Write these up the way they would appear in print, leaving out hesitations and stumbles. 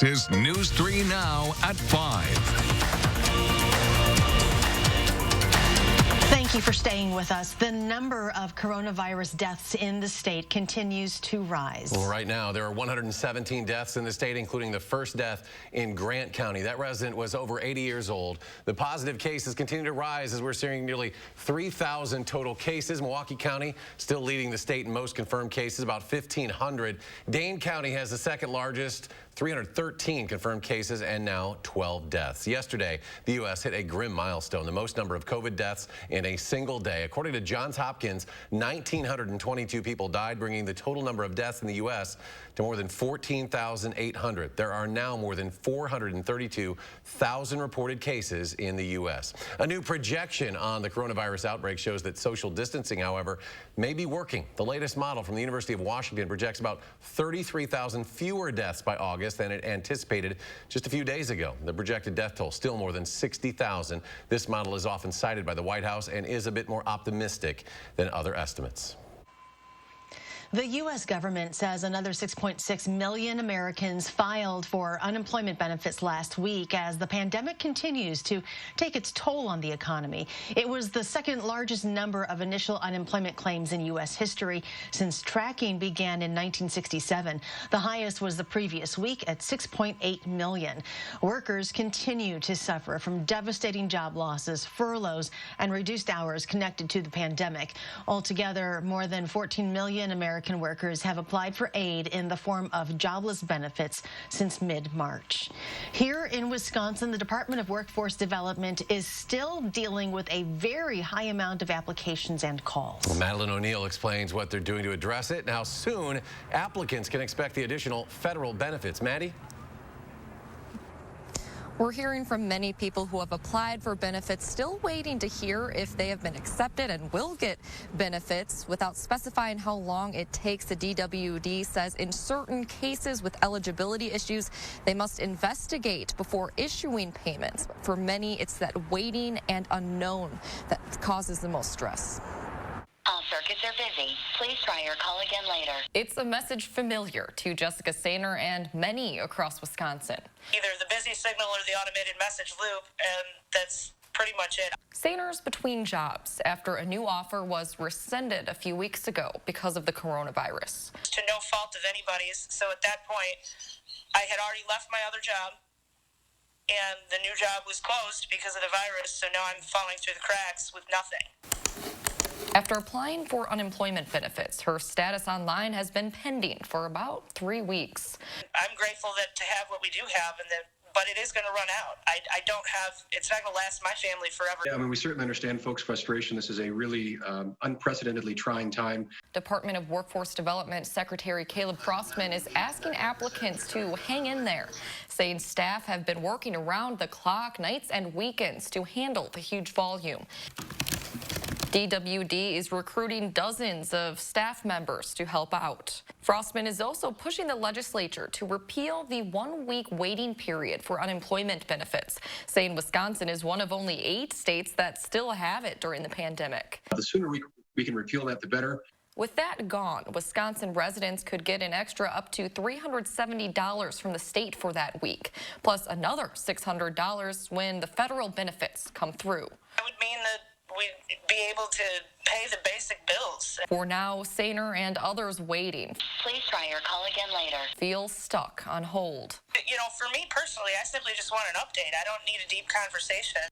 This is News 3 Now at 5. Thank you for staying with us. The number of coronavirus deaths in the state continues to rise. Well, right now, there are 117 deaths in the state, including the first death in Grant County. That resident was over 80 years old. The positive cases continue to rise as we're seeing nearly 3,000 total cases. Milwaukee County still leading the state in most confirmed cases, about 1,500. Dane County has the second largest, 313 confirmed cases, and now 12 deaths. Yesterday, the U.S. hit a grim milestone, the most number of COVID deaths in a single day. According to Johns Hopkins, 1,922 people died, bringing the total number of deaths in the U.S. to more than 14,800. There are now more than 432,000 reported cases in the U.S. A new projection on the coronavirus outbreak shows that social distancing, however, may be working. The latest model from the University of Washington projects about 33,000 fewer deaths by August than it anticipated just a few days ago. The projected death toll still more than 60,000. This model is often cited by the White House and is a bit more optimistic than other estimates. The U.S. government says another 6.6 million Americans filed for unemployment benefits last week as the pandemic continues to take its toll on the economy. It was the second largest number of initial unemployment claims in U.S. history since tracking began in 1967. The highest was the previous week at 6.8 million. Workers continue to suffer from devastating job losses, furloughs, and reduced hours connected to the pandemic. Altogether, more than 14 million American workers have applied for aid in the form of jobless benefits since mid-March. Here in Wisconsin, the Department of Workforce Development is still dealing with a very high amount of applications and calls. Well, Madeline O'Neill explains what they're doing to address it and how soon applicants can expect the additional federal benefits. Maddie? We're hearing from many people who have applied for benefits, still waiting to hear if they have been accepted and will get benefits. Without specifying how long it takes, the DWD says in certain cases with eligibility issues, they must investigate before issuing payments. But for many, it's that waiting and unknown that causes the most stress. All circuits are busy. Please try your call again later. It's a message familiar to Jessica Sainer and many across Wisconsin. Either the busy signal or the automated message loop, and that's pretty much it. Sainer's between jobs after a new offer was rescinded a few weeks ago because of the coronavirus. To no fault of anybody's, so at that point, I had already left my other job, and the new job was closed because of the virus, so now I'm falling through the cracks with nothing. After applying for unemployment benefits, her status online has been pending for about 3 weeks. I'm grateful to have what we do have, but it is going to run out. I don't have, it's not going to last my family forever. Yeah, I mean, we certainly understand folks' frustration. This is a really unprecedentedly trying time. Department of Workforce Development Secretary Caleb Frostman is asking applicants to hang in there, saying staff have been working around the clock, nights and weekends to handle the huge volume. DWD is recruiting dozens of staff members to help out. Frostman is also pushing the legislature to repeal the 1-week waiting period for unemployment benefits, saying Wisconsin is one of only 8 states that still have it during the pandemic. The sooner we can repeal that, the better. With that gone, Wisconsin residents could get an extra up to $370 from the state for that week, plus another $600 when the federal benefits come through. That would mean that we'd be able to pay the basic bills. For now, Sainer and others waiting. Please try your call again later. Feel stuck on hold. You know, for me personally, I simply just want an update. I don't need a deep conversation.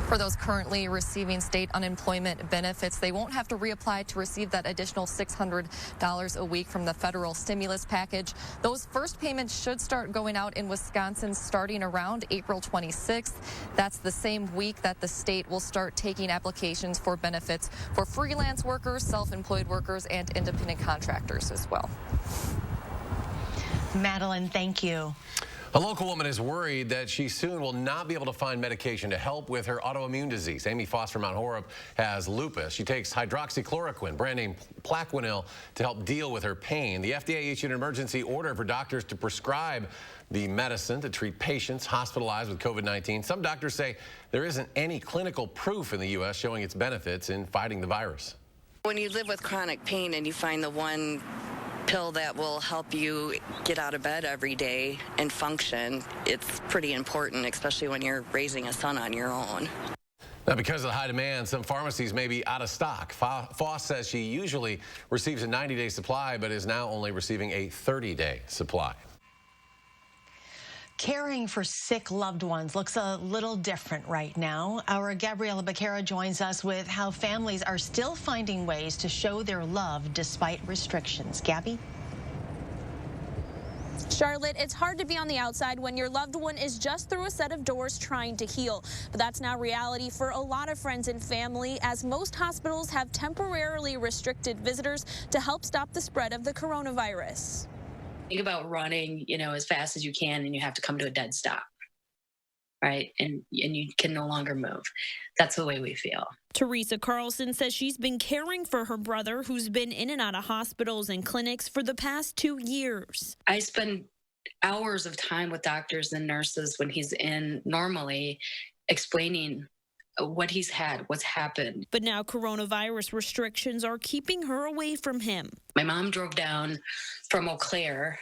For those currently receiving state unemployment benefits, they won't have to reapply to receive that additional $600 a week from the federal stimulus package. Those first payments should start going out in Wisconsin starting around April 26th. That's the same week that the state will start taking applications for benefits for freelance workers, self-employed workers, and independent contractors as well. Madeline, thank you. A local woman is worried that she soon will not be able to find medication to help with her autoimmune disease. Amy Foss from Mount Horeb has lupus. She takes hydroxychloroquine, brand name Plaquenil, to help deal with her pain. The FDA issued an emergency order for doctors to prescribe the medicine to treat patients hospitalized with COVID-19. Some doctors say there isn't any clinical proof in the U.S. showing its benefits in fighting the virus. When you live with chronic pain and you find the one pill that will help you get out of bed every day and function. It's pretty important, especially when you're raising a son on your own. Now, because of the high demand, some pharmacies may be out of stock. Foss says she usually receives a 90-day supply, but is now only receiving a 30-day supply. Caring for sick loved ones looks a little different right now. Our Gabriela Becerra joins us with how families are still finding ways to show their love despite restrictions. Gabby? Charlotte, it's hard to be on the outside when your loved one is just through a set of doors trying to heal. But that's now reality for a lot of friends and family, as most hospitals have temporarily restricted visitors to help stop the spread of the coronavirus. Think about running, as fast as you can, and you have to come to a dead stop, right? And you can no longer move. That's the way we feel. Teresa Carlson says she's been caring for her brother, who's been in and out of hospitals and clinics for the past 2 years. I spend hours of time with doctors and nurses when he's in normally, explaining what he's had, what's happened. But now coronavirus restrictions are keeping her away from him. My mom drove down from Eau Claire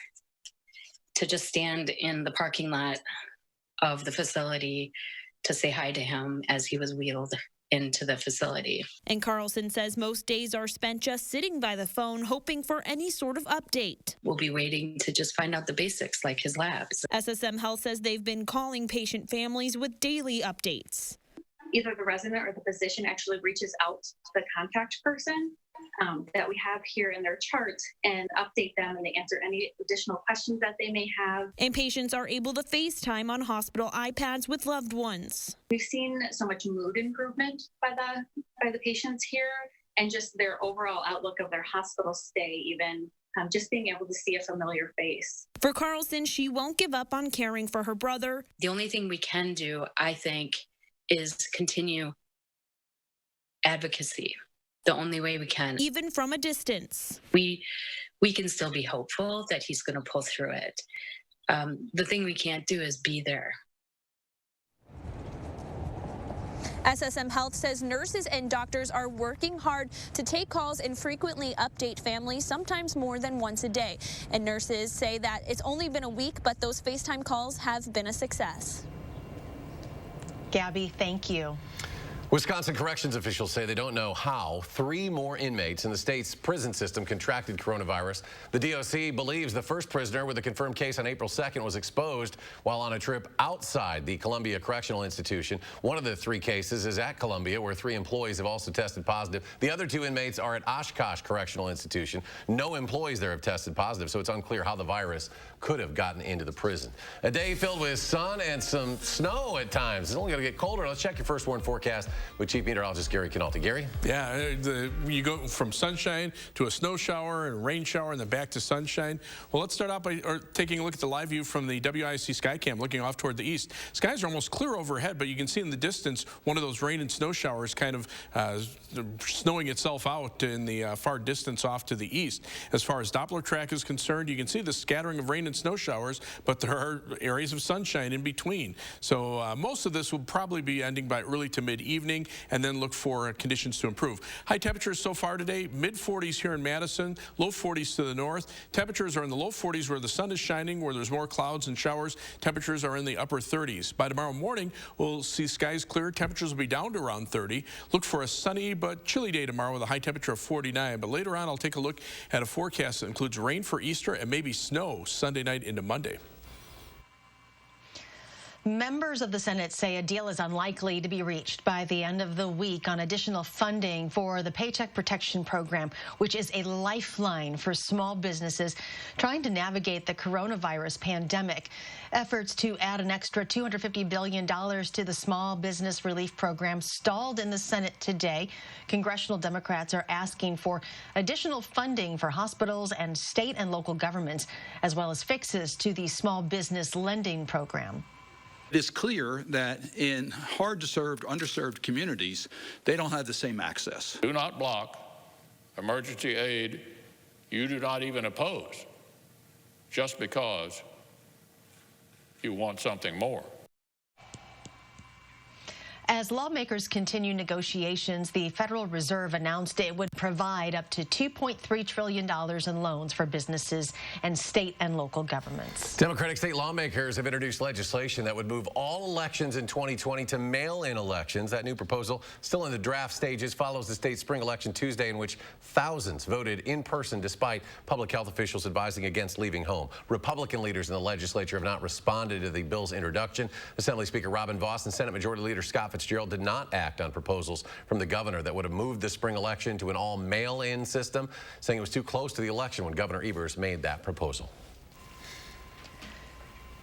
to just stand in the parking lot of the facility to say hi to him as he was wheeled into the facility. And Carlson says most days are spent just sitting by the phone, hoping for any sort of update. We'll be waiting to just find out the basics, like his labs. SSM Health says they've been calling patient families with daily updates. Either the resident or the physician actually reaches out to the contact person that we have here in their chart and update them, and they answer any additional questions that they may have. And patients are able to FaceTime on hospital iPads with loved ones. We've seen so much mood improvement by the patients here, and just their overall outlook of their hospital stay, even just being able to see a familiar face. For Carlson, she won't give up on caring for her brother. The only thing we can do, I think, is continue advocacy. The only way we can. Even from a distance. We can still be hopeful that he's going to pull through it. The thing we can't do is be there. SSM Health says nurses and doctors are working hard to take calls and frequently update families, sometimes more than once a day. And nurses say that it's only been a week, but those FaceTime calls have been a success. Gabby, thank you. Wisconsin corrections officials say they don't know how 3 more inmates in the state's prison system contracted coronavirus. The DOC believes the first prisoner with a confirmed case on April 2nd was exposed while on a trip outside the Columbia Correctional Institution. One of the 3 cases is at Columbia, where 3 employees have also tested positive. The other 2 inmates are at Oshkosh Correctional Institution. No employees there have tested positive, so it's unclear how the virus could have gotten into the prison. A day filled with sun and some snow at times. It's only going to get colder. Let's check your first warn forecast with Chief Meteorologist Gary Canalti. Gary? Yeah, you go from sunshine to a snow shower and rain shower and then back to sunshine. Well, let's start out by taking a look at the live view from the WIC Skycam looking off toward the east. Skies are almost clear overhead, but you can see in the distance one of those rain and snow showers kind of snowing itself out in the far distance off to the east. As far as Doppler track is concerned, you can see the scattering of rain and snow showers, but there are areas of sunshine in between. So most of this will probably be ending by early to mid-evening, and then look for conditions to improve. High temperatures so far today, mid-40s here in Madison, low 40s to the north. Temperatures are in the low 40s where the sun is shining, where there's more clouds and showers. Temperatures are in the upper 30s. By tomorrow morning, we'll see skies clear. Temperatures will be down to around 30. Look for a sunny but chilly day tomorrow with a high temperature of 49. But later on, I'll take a look at a forecast that includes rain for Easter and maybe snow Sunday night into Monday. Members of the Senate say a deal is unlikely to be reached by the end of the week on additional funding for the Paycheck Protection Program, which is a lifeline for small businesses trying to navigate the coronavirus pandemic. Efforts to add an extra $250 billion to the Small Business Relief Program stalled in the Senate today. Congressional Democrats are asking for additional funding for hospitals and state and local governments, as well as fixes to the Small Business Lending Program. It is clear that in hard-to-serve, underserved communities, they don't have the same access. Do not block emergency aid you do not even oppose just because you want something more. As lawmakers continue negotiations, the Federal Reserve announced it would provide up to $2.3 trillion in loans for businesses and state and local governments. Democratic state lawmakers have introduced legislation that would move all elections in 2020 to mail-in elections. That new proposal, still in the draft stages, follows the state's spring election Tuesday, in which thousands voted in person despite public health officials advising against leaving home. Republican leaders in the legislature have not responded to the bill's introduction. Assembly Speaker Robin Vos and Senate Majority Leader Scott Fitzgerald did not act on proposals from the governor that would have moved the spring election to an all mail-in system, saying it was too close to the election when Governor Evers made that proposal.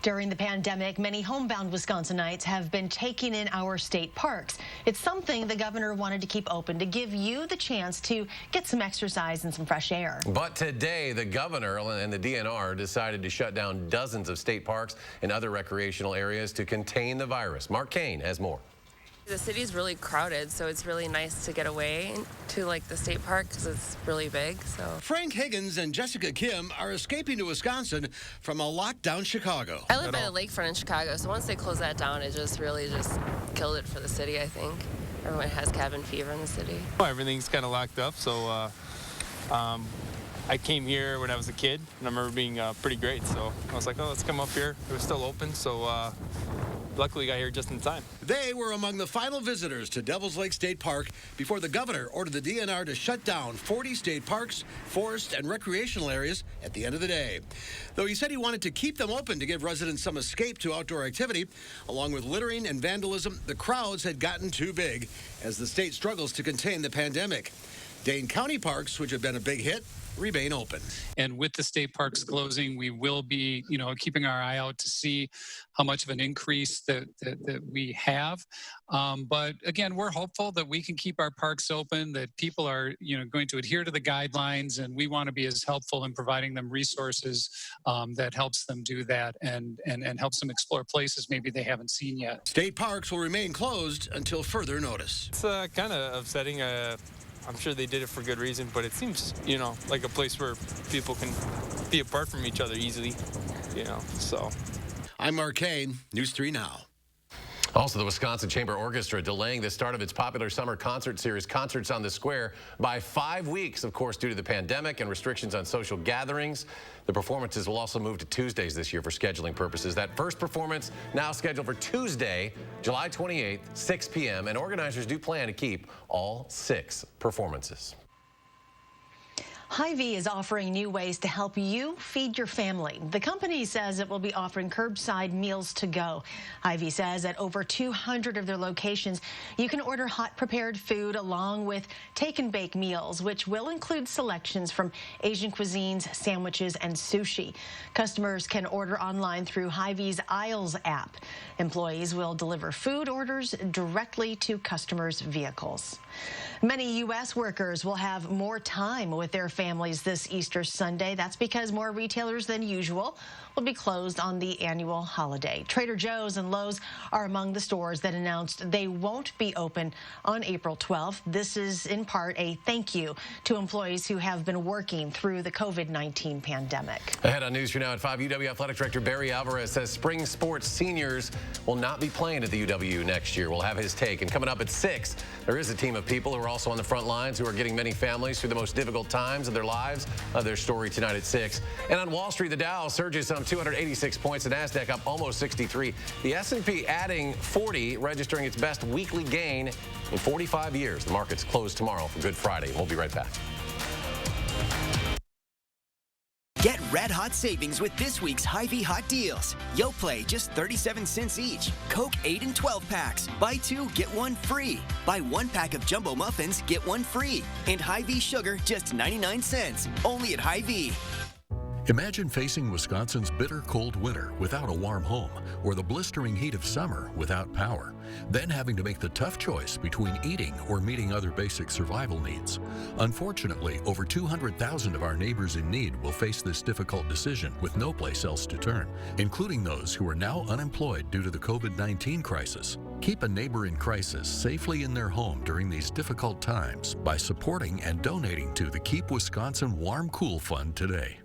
During the pandemic, many homebound Wisconsinites have been taking in our state parks. It's something the governor wanted to keep open to give you the chance to get some exercise and some fresh air. But today, the governor and the DNR decided to shut down dozens of state parks and other recreational areas to contain the virus. Mark Kane has more. The city's really crowded, so it's really nice to get away to like the state park because it's really big. So Frank Higgins and Jessica Kim are escaping to Wisconsin from a lockdown Chicago. I live by the lakefront in Chicago, so once they closed that down, it just really killed it for the city, I think. Everyone has cabin fever in the city. Well, everything's kind of locked up, so I came here when I was a kid, and I remember being pretty great. So I was like, oh, let's come up here. It was still open, so luckily got here just in time. They were among the final visitors to Devil's Lake State Park before the governor ordered the DNR to shut down 40 state parks, forest, and recreational areas at the end of the day. Though he said he wanted to keep them open to give residents some escape to outdoor activity, along with littering and vandalism, the crowds had gotten too big as the state struggles to contain the pandemic. Dane County parks, which have been a big hit, remain open. And with the state parks closing, we will be, keeping our eye out to see how much of an increase that we have. But again, we're hopeful that we can keep our parks open, that people are, going to adhere to the guidelines, and we want to be as helpful in providing them resources that helps them do that and helps them explore places maybe they haven't seen yet. State parks will remain closed until further notice. It's kind of upsetting. I'm sure they did it for good reason, but it seems, like a place where people can be apart from each other easily, so. I'm Mark Kane, News 3 Now. Also, the Wisconsin Chamber Orchestra delaying the start of its popular summer concert series, Concerts on the Square, by 5 weeks, of course, due to the pandemic and restrictions on social gatherings. The performances will also move to Tuesdays this year for scheduling purposes. That first performance now scheduled for Tuesday, July 28th, 6 p.m., and organizers do plan to keep all 6 performances. Hy-Vee is offering new ways to help you feed your family. The company says it will be offering curbside meals to go. Hy-Vee says at over 200 of their locations, you can order hot prepared food along with take and bake meals, which will include selections from Asian cuisines, sandwiches, and sushi. Customers can order online through Hy-Vee's Aisles app. Employees will deliver food orders directly to customers' vehicles. Many U.S. workers will have more time with their families this Easter Sunday. That's because more retailers than usual will be closed on the annual holiday. Trader Joe's and Lowe's are among the stores that announced they won't be open on April 12th. This is in part a thank you to employees who have been working through the COVID-19 pandemic. Ahead on News 3 Now at 5, UW Athletic Director Barry Alvarez says spring sports seniors will not be playing at the UW next year. We'll have his take. And coming up at 6, there is a team of people who are also on the front lines who are getting many families through the most difficult times of their lives. Their story tonight at 6. And on Wall Street, the Dow surges some 286 points. The Nasdaq up almost 63. The S&P adding 40, registering its best weekly gain in 45 years. The markets close tomorrow for Good Friday. We'll be right back. Get red-hot savings with this week's Hy-Vee Hot Deals. Yoplait, just 37 cents each. Coke 8 and 12 packs. Buy 2, get 1 free. Buy 1 pack of Jumbo Muffins, get 1 free. And Hy-Vee Sugar, just 99 cents. Only at Hy-Vee. Imagine facing Wisconsin's bitter cold winter without a warm home, or the blistering heat of summer without power, then having to make the tough choice between eating or meeting other basic survival needs. Unfortunately, over 200,000 of our neighbors in need will face this difficult decision with no place else to turn, including those who are now unemployed due to the COVID-19 crisis. Keep a neighbor in crisis safely in their home during these difficult times by supporting and donating to the Keep Wisconsin Warm Cool Fund today.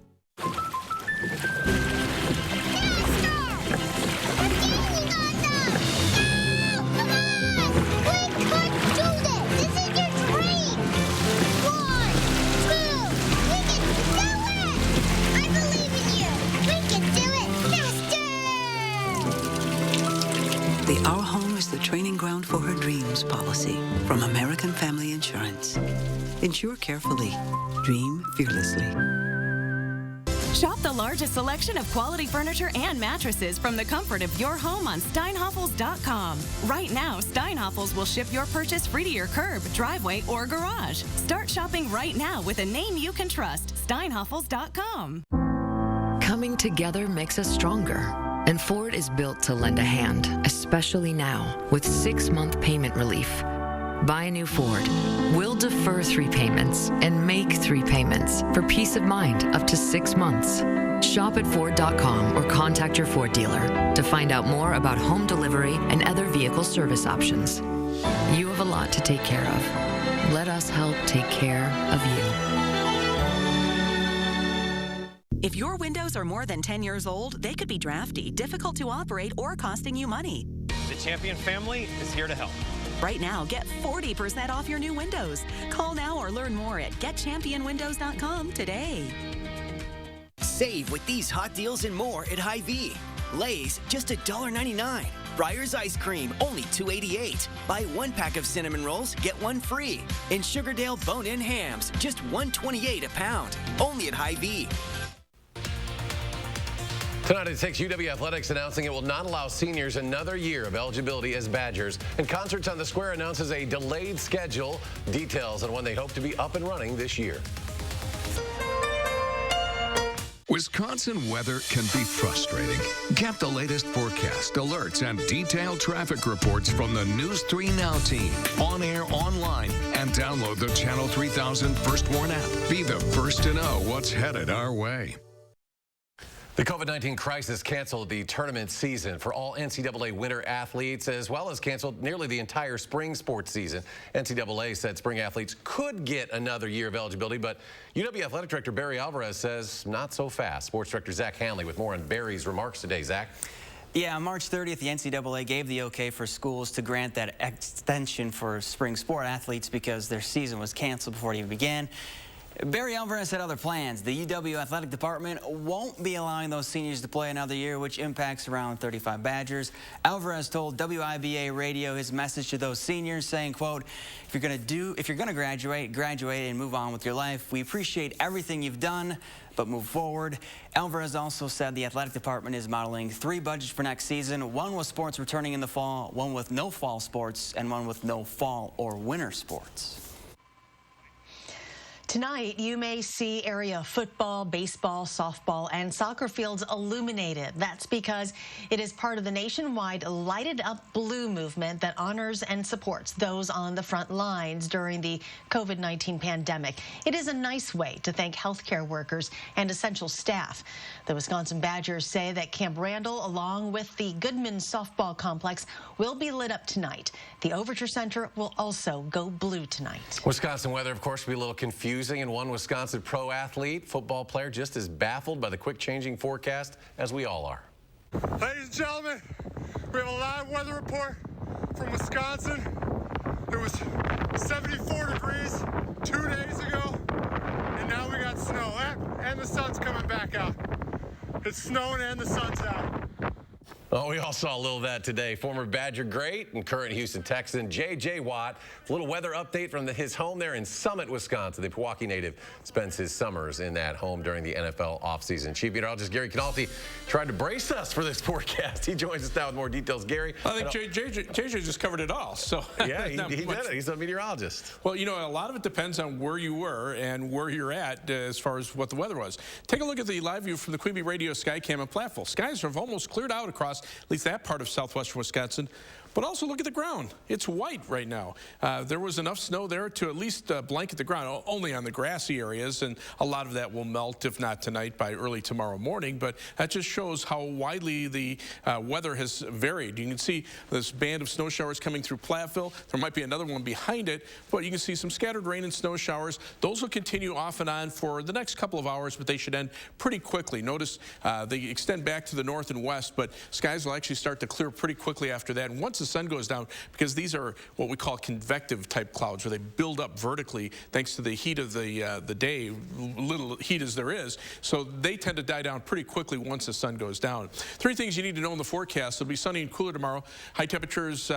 house policy from American Family Insurance. Insure carefully. Dream fearlessly. Shop the largest selection of quality furniture and mattresses from the comfort of your home on steinhoffels.com. Right now, Steinhoffels will ship your purchase free to your curb, driveway, or garage. Start shopping right now with a name you can trust. steinhoffels.com. Coming together makes us stronger. And Ford is built to lend a hand, especially now, with 6-month payment relief. Buy a new Ford. We'll defer 3 payments and make 3 payments for peace of mind up to 6 months. Shop at Ford.com or contact your Ford dealer to find out more about home delivery and other vehicle service options. You have a lot to take care of. Let us help take care of you. If your windows are more than 10 years old, they could be drafty, difficult to operate, or costing you money. The Champion family is here to help. Right now, get 40% off your new windows. Call now or learn more at getchampionwindows.com today. Save with these hot deals and more at Hy-Vee. Lay's, just $1.99. Breyer's ice cream, only $2.88. Buy 1 pack of cinnamon rolls, get 1 free. And Sugardale bone-in hams, just $1.28 a pound. Only at Hy-Vee. Tonight at 6, UW Athletics announcing it will not allow seniors another year of eligibility as Badgers. And Concerts on the Square announces a delayed schedule. Details on when they hope to be up and running this year. Wisconsin weather can be frustrating. Get the latest forecast, alerts, and detailed traffic reports from the News 3 Now team. On air, online, and download the Channel 3000 First Warn app. Be the first to know what's headed our way. The COVID-19 crisis canceled the tournament season for all NCAA winter athletes, as well as canceled nearly the entire spring sports season. NCAA said spring athletes could get another year of eligibility, but UW Athletic Director Barry Alvarez says not so fast. Sports Director Zach Hanley with more on Barry's remarks today. Zach? Yeah, on March 30th, the NCAA gave the okay for schools to grant that extension for spring sport athletes because their season was canceled before it even began. Barry Alvarez had other plans. The UW Athletic Department won't be allowing those seniors to play another year, which impacts around 35 Badgers. Alvarez told WIBA Radio his message to those seniors, saying, quote, if you're going to graduate, graduate and move on with your life. We appreciate everything you've done, but move forward. Alvarez also said the athletic department is modeling 3 budgets for next season, 1 with sports returning in the fall, 1 with no fall sports, and 1 with no fall or winter sports. Tonight, you may see area football, baseball, softball, and soccer fields illuminated. That's because it is part of the nationwide Lighted Up Blue movement that honors and supports those on the front lines during the COVID-19 pandemic. It is a nice way to thank healthcare workers and essential staff. The Wisconsin Badgers say that Camp Randall, along with the Goodman softball complex, will be lit up tonight. The Overture Center will also go blue tonight. Wisconsin weather, of course, will be a little confusing, and one Wisconsin pro athlete, football player, just as baffled by the quick changing forecast as we all are. Ladies and gentlemen, we have a live weather report from Wisconsin. It was 74 degrees 2 days ago, and now we got snow, and the sun's coming back out. It's snowing and the sun's out. Oh, we all saw a little of that today. Former Badger great and current Houston Texan J.J. Watt. A little weather update from his home there in Summit, Wisconsin. The Pewaukee native spends his summers in that home during the NFL offseason. Chief Meteorologist Gary Canalti tried to brace us for this forecast. He joins us now with more details. Gary? I think JJ just covered it all. So yeah, he did it. He's a meteorologist. Well, you know, a lot of it depends on where you were and where you're at as far as what the weather was. Take a look at the live view from the Quimby Radio Skycam in Platteville. Skies have almost cleared out across at least that part of southwestern Wisconsin. But also look at the ground. It's white right now. There was enough snow there to at least blanket the ground, only on the grassy areas, and a lot of that will melt, if not tonight, by early tomorrow morning. But that just shows how widely the weather has varied. You can see this band of snow showers coming through Platteville. There might be another one behind it, but you can see some scattered rain and snow showers. Those will continue off and on for the next couple of hours, but they should end pretty quickly. Notice they extend back to the north and west, but skies will actually start to clear pretty quickly after that. And once the sun goes down, because these are what we call convective type clouds, where they build up vertically thanks to the heat of the day, little heat as there is, so they tend to die down pretty quickly once the sun goes down. 3 things you need to know in the forecast. It'll be sunny and cooler tomorrow. High temperatures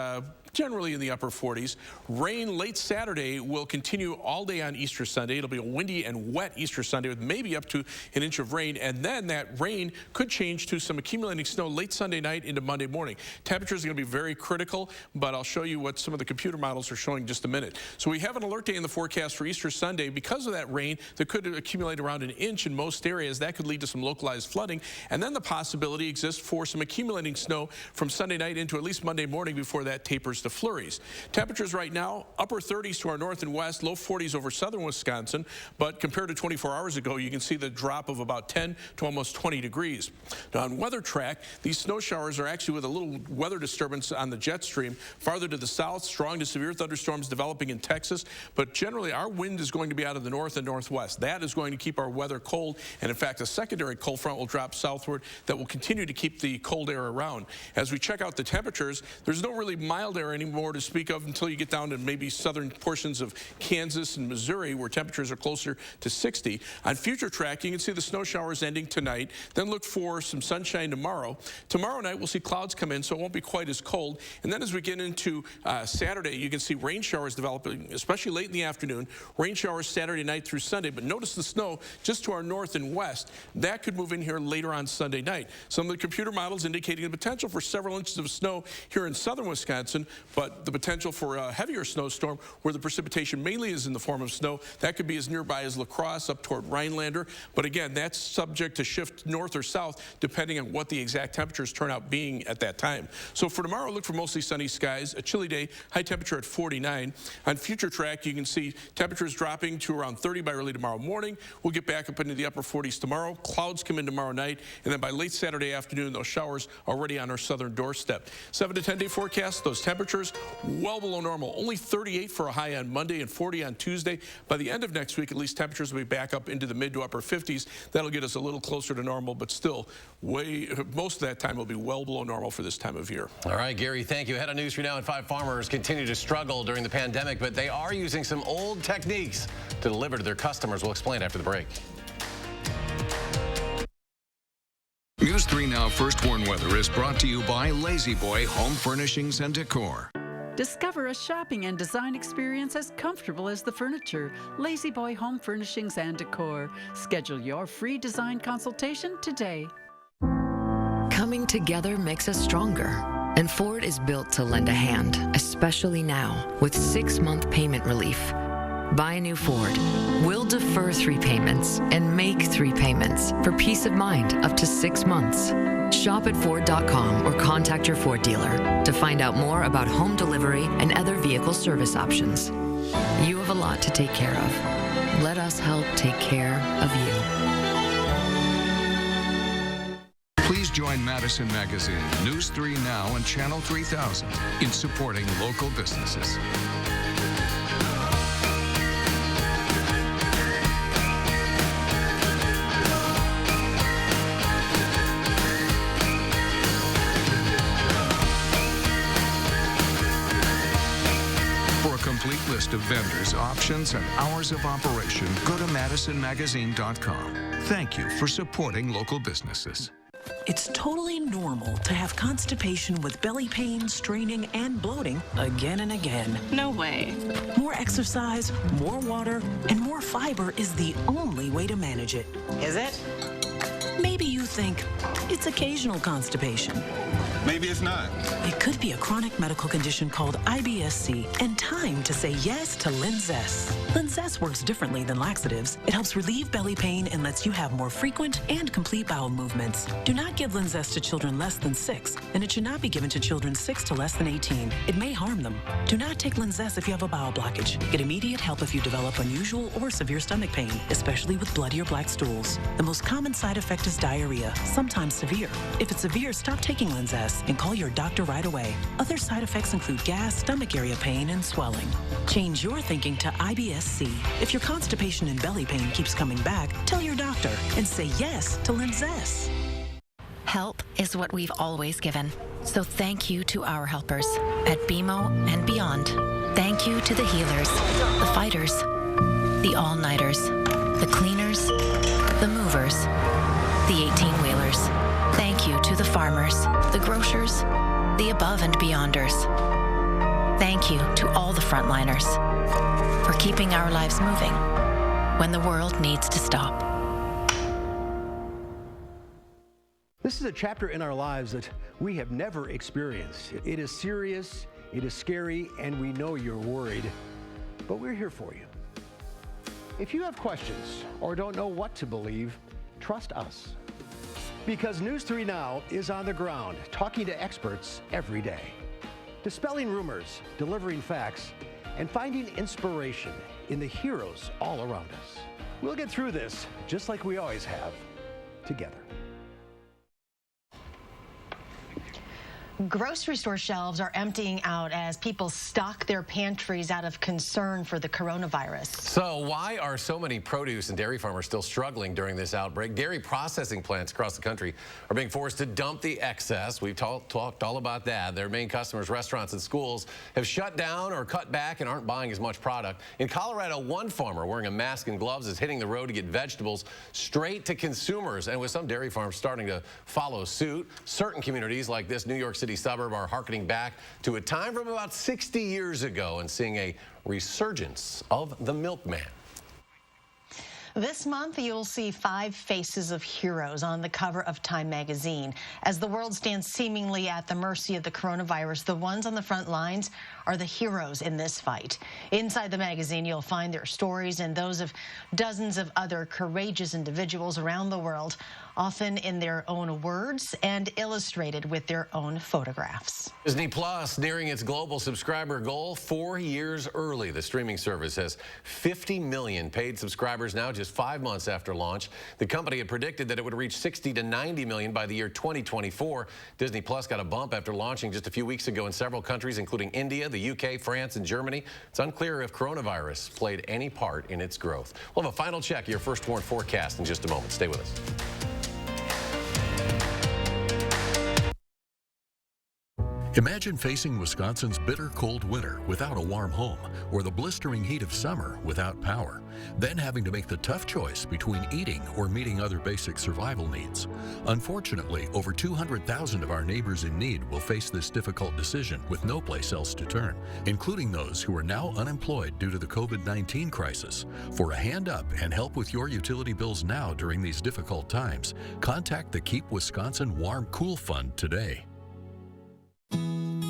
generally in the upper 40s. Rain late Saturday will continue all day on Easter Sunday. It'll be a windy and wet Easter Sunday with maybe up to an inch of rain, and then that rain could change to some accumulating snow late Sunday night into Monday morning. Temperatures are going to be very critical, but I'll show you what some of the computer models are showing in just a minute. So we have an alert day in the forecast for Easter Sunday. Because of that rain that could accumulate around an inch in most areas, that could lead to some localized flooding, and then the possibility exists for some accumulating snow from Sunday night into at least Monday morning before that tapers to flurries. Temperatures right now, upper 30s to our north and west, low 40s over southern Wisconsin, but compared to 24 hours ago, you can see the drop of about 10 to almost 20 degrees. Now on weather track, these snow showers are actually with a little weather disturbance on the jet stream. Farther to the south, strong to severe thunderstorms developing in Texas, but generally our wind is going to be out of the north and northwest. That is going to keep our weather cold, and in fact a secondary cold front will drop southward that will continue to keep the cold air around. As we check out the temperatures, there's no really mild air anymore to speak of until you get down to maybe southern portions of Kansas and Missouri, where temperatures are closer to 60. On future track, you can see the snow showers ending tonight, then look for some sunshine tomorrow. Tomorrow night, we'll see clouds come in, so it won't be quite as cold. And then as we get into Saturday, you can see rain showers developing, especially late in the afternoon. Rain showers Saturday night through Sunday, but notice the snow just to our north and west. That could move in here later on Sunday night. Some of the computer models indicating the potential for several inches of snow here in southern Wisconsin, but the potential for a heavier snowstorm where the precipitation mainly is in the form of snow. That could be as nearby as La Crosse up toward Rhinelander. But again, that's subject to shift north or south depending on what the exact temperatures turn out being at that time. So for tomorrow, look for mostly sunny skies, a chilly day, high temperature at 49. On future track, you can see temperatures dropping to around 30 by early tomorrow morning. We'll get back up into the upper 40s tomorrow. Clouds come in tomorrow night, and then by late Saturday afternoon, those showers already on our southern doorstep. 7 to 10 day forecast, those temperatures well below normal. Only 38 for a high on Monday and 40 on Tuesday. By the end of next week, at least temperatures will be back up into the mid to upper 50s. That'll get us a little closer to normal, but still most of that time will be well below normal for this time of year. All right, Gary, thank you. Head on News 3 Now, and 5 farmers continue to struggle during the pandemic, but they are using some old techniques to deliver to their customers. We'll explain after the break. News 3 Now First Warn Weather is brought to you by Lazy Boy Home Furnishings and Decor. Discover a shopping and design experience as comfortable as the furniture. Lazy Boy Home Furnishings and Decor. Schedule your free design consultation today. Coming together makes us stronger, and Ford is built to lend a hand, especially now, with 6-month payment relief. Buy a new Ford. We'll defer 3 payments and make 3 payments for peace of mind up to 6 months. Shop at Ford.com or contact your Ford dealer to find out more about home delivery and other vehicle service options. You have a lot to take care of. Let us help take care of you. Please join Madison Magazine, News 3 Now, and Channel 3000 in supporting local businesses. For a complete list of vendors, options, and hours of operation, go to MadisonMagazine.com. Thank you for supporting local businesses. It's totally normal to have constipation with belly pain, straining, and bloating again and again. No way. More exercise, more water, and more fiber is the only way to manage it. Is it? Maybe you think it's occasional constipation. Maybe it's not. It could be a chronic medical condition called IBS-C, and time to say yes to Linzess. Linzess works differently than laxatives. It helps relieve belly pain and lets you have more frequent and complete bowel movements. Do not give Linzess to children less than 6, and it should not be given to children 6 to less than 18. It may harm them. Do not take Linzess if you have a bowel blockage. Get immediate help if you develop unusual or severe stomach pain, especially with bloody or black stools. The most common side effect is diarrhea, sometimes severe. If it's severe, stop taking Linzess and call your doctor right away. Other side effects include gas, stomach area pain, and swelling. Change your thinking to IBS-C. If your constipation and belly pain keeps coming back, tell your doctor and say yes to Linzess. Help is what we've always given. So thank you to our helpers at BMO and beyond. Thank you to the healers, the fighters, the all-nighters, the cleaners, the movers, the 18-wheelers. Thank you to the farmers, the grocers, the above and beyonders. Thank you to all the frontliners for keeping our lives moving when the world needs to stop. This is a chapter in our lives that we have never experienced. It is serious, it is scary, and we know you're worried, but we're here for you. If you have questions or don't know what to believe, trust us. Because News 3 Now is on the ground, talking to experts every day, dispelling rumors, delivering facts, and finding inspiration in the heroes all around us. We'll get through this, just like we always have, together. Grocery store shelves are emptying out as people stock their pantries out of concern for the coronavirus. So why are so many produce and dairy farmers still struggling during this outbreak? Dairy processing plants across the country are being forced to dump the excess. We've talked all about that. Their main customers, restaurants and schools, have shut down or cut back and aren't buying as much product. In Colorado, one farmer wearing a mask and gloves is hitting the road to get vegetables straight to consumers. And with some dairy farms starting to follow suit, certain communities like this New York City suburb are harkening back to a time from about 60 years ago and seeing a resurgence of the milkman. This month, you'll see 5 faces of heroes on the cover of Time magazine. As the world stands seemingly at the mercy of the coronavirus, the ones on the front lines are the heroes in this fight. Inside the magazine, you'll find their stories and those of dozens of other courageous individuals around the world, often in their own words and illustrated with their own photographs. Disney Plus nearing its global subscriber goal 4 years early. The streaming service has 50 million paid subscribers now, just 5 months after launch. The company had predicted that it would reach 60 to 90 million by the year 2024. Disney Plus got a bump after launching just a few weeks ago in several countries, including India, the UK, France, and Germany. It's unclear if coronavirus played any part in its growth. We'll have a final check of your First Warn forecast in just a moment. Stay with us. Imagine facing Wisconsin's bitter cold winter without a warm home, or the blistering heat of summer without power, then having to make the tough choice between eating or meeting other basic survival needs. Unfortunately, over 200,000 of our neighbors in need will face this difficult decision with no place else to turn, including those who are now unemployed due to the COVID-19 crisis. For a hand up and help with your utility bills now during these difficult times, contact the Keep Wisconsin Warm Cool Fund today.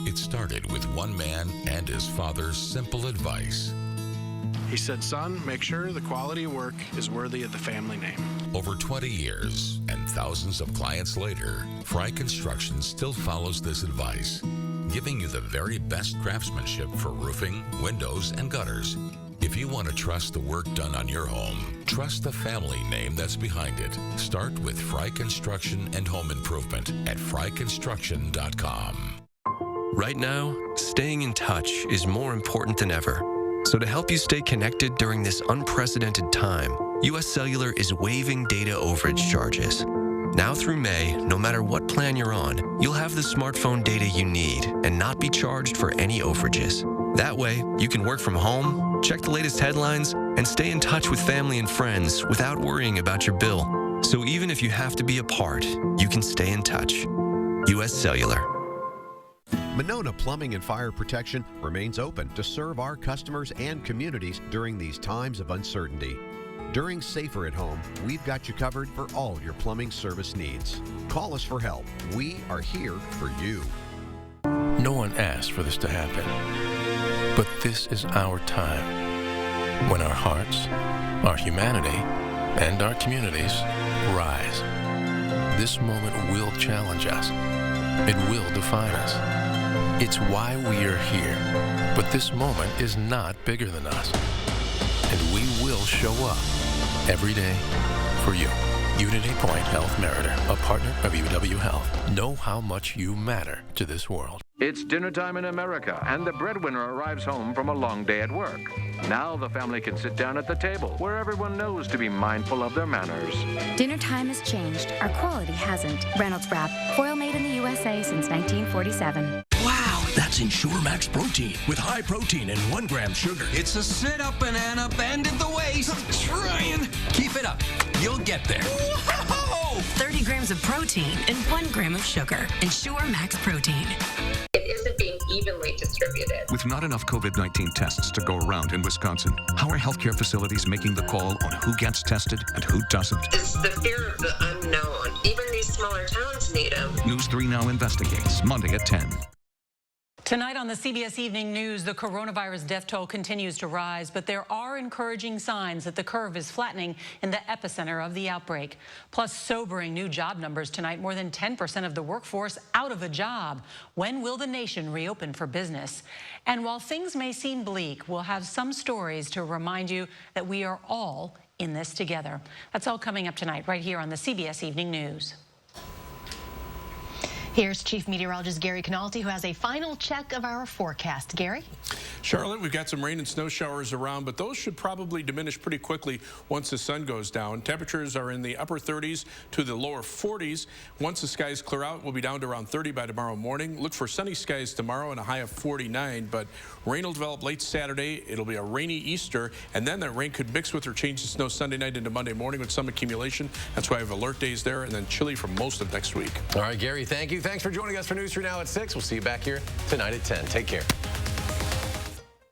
It started with one man and his father's simple advice. He said, "Son, make sure the quality of work is worthy of the family name." Over 20 years and thousands of clients later, Fry Construction still follows this advice, giving you the very best craftsmanship for roofing, windows, and gutters. If you want to trust the work done on your home, trust the family name that's behind it. Start with Fry Construction and Home Improvement at fryconstruction.com. Right now, staying in touch is more important than ever. So to help you stay connected during this unprecedented time, US Cellular is waiving data overage charges. Now through May, no matter what plan you're on, you'll have the smartphone data you need and not be charged for any overages. That way, you can work from home, check the latest headlines, and stay in touch with family and friends without worrying about your bill. So even if you have to be apart, you can stay in touch. US Cellular. Monona Plumbing and Fire Protection remains open to serve our customers and communities during these times of uncertainty. During Safer at Home, we've got you covered for all your plumbing service needs. Call us for help. We are here for you. No one asked for this to happen, but this is our time when our hearts, our humanity, and our communities rise. This moment will challenge us. It will define us. It's why we are here. But this moment is not bigger than us. And we will show up every day for you. Unity Point Health Meriter, a partner of UW Health. Know how much you matter to this world. It's dinner time in America, and the breadwinner arrives home from a long day at work. Now the family can sit down at the table, where everyone knows to be mindful of their manners. Dinner time has changed. Our quality hasn't. Reynolds Wrap, foil made in the USA since 1947. Wow, that's Ensure Max Protein with high protein and 1 gram sugar. It's a sit-up banana, bend at the waist. Trying. Keep it up. You'll get there. Whoa! 30 grams of protein and 1 gram of sugar. Ensure Max Protein. If isn't being evenly distributed. With not enough COVID-19 tests to go around in Wisconsin, how are healthcare facilities making the call on who gets tested and who doesn't? It's the fear of the unknown. Even these smaller towns need them. News 3 Now investigates, Monday at 10. Tonight on the CBS Evening News, the coronavirus death toll continues to rise, but there are encouraging signs that the curve is flattening in the epicenter of the outbreak. Plus, sobering new job numbers tonight, more than 10% of the workforce out of a job. When will the nation reopen for business? And while things may seem bleak, we'll have some stories to remind you that we are all in this together. That's all coming up tonight, right here on the CBS Evening News. Here's Chief Meteorologist Gary Canalti, who has a final check of our forecast. Gary? Charlotte, we've got some rain and snow showers around, but those should probably diminish pretty quickly once the sun goes down. Temperatures are in the upper 30s to the lower 40s. Once the skies clear out, we'll be down to around 30 by tomorrow morning. Look for sunny skies tomorrow and a high of 49, but rain will develop late Saturday. It'll be a rainy Easter, and then that rain could mix with or change to snow Sunday night into Monday morning with some accumulation. That's why I have alert days there, and then chilly for most of next week. All right, Gary, thank you. Thanks for joining us for News 3 Now at 6. We'll see you back here tonight at 10. Take care.